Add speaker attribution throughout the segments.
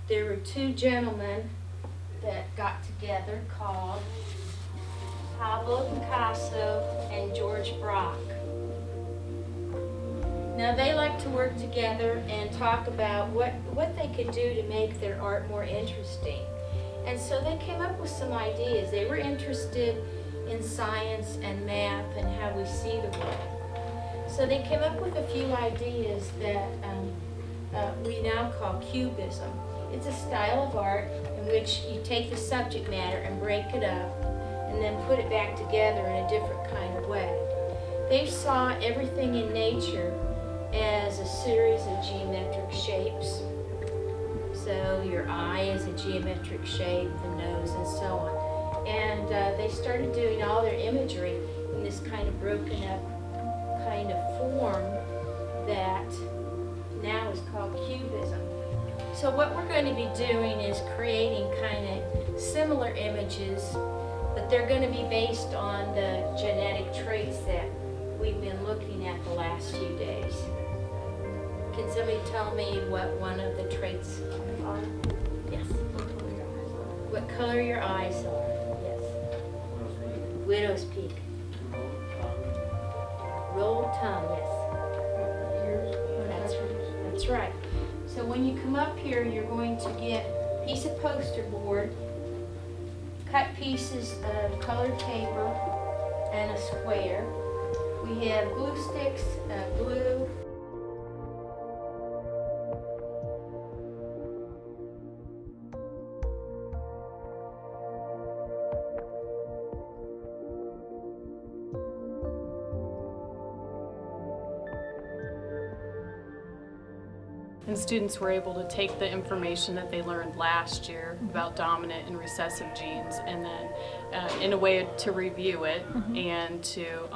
Speaker 1: there were two gentlemen that got together called Pablo Picasso and George Braque. Now they like to work together and talk about what they could do to make their art more interesting. And so they came up with some ideas. They were interested in science and math and how we see the world. So they came up with a few ideas that we now call cubism. It's a style of art in which you take the subject matter and break it up and then put it back together in a different kind of way. They saw everything in nature as a series of geometric shapes. So your eye is a geometric shape, the nose, and so on. And they started doing all their imagery in this kind of broken up kind of form that now is called cubism. So what we're going to be doing is creating kind of similar images, but they're going to be based on the genetic traits that we've been looking at the last few days. Can somebody tell me what one of the traits are? Yes. What color your eyes are? Yes. Widow's peak. Rolled tongue, yes. That's right. So when you come up here, you're going to get a piece of poster board, cut pieces of colored paper, and a square. We have glue sticks, glue.
Speaker 2: And students were able to take the information that they learned last year about dominant and recessive genes and then in a way to review it and to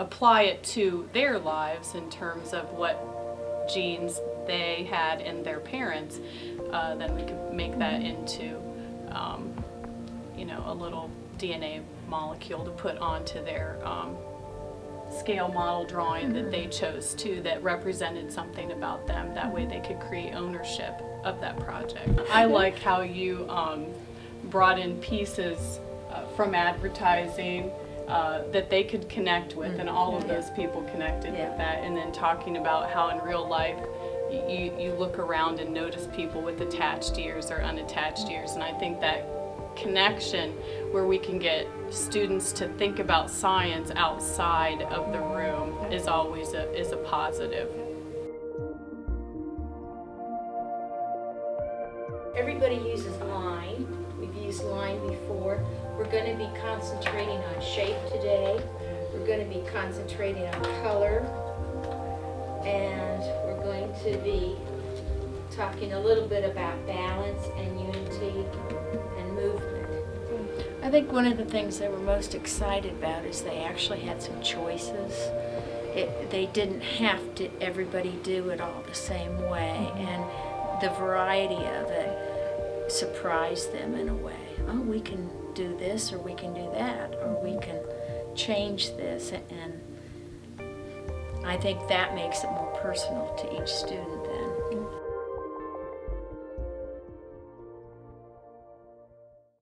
Speaker 2: apply it to their lives in terms of what genes they had in their parents. Then we could make that into a little DNA molecule to put onto their scale model drawing that they chose to that represented something about them. That way they could create ownership of that project. I like how you brought in pieces from advertising that they could connect with, and all of those people connected with that, and then talking about how in real life you look around and notice people with attached ears or unattached ears, and I think that connection where we can get students to think about science outside of the room is always a positive.
Speaker 1: Everybody uses line. We've used line before. We're going to be concentrating on shape today. We're going to be concentrating on color. And we're going to be talking a little bit about balance and unity and movement. I think one of the things they were most excited about is they actually had some choices. They didn't have to everybody do it all the same way, and the variety of it surprised them in a way. Oh, we can do this, or we can do that, or we can change this, and I think that makes it more personal to each student.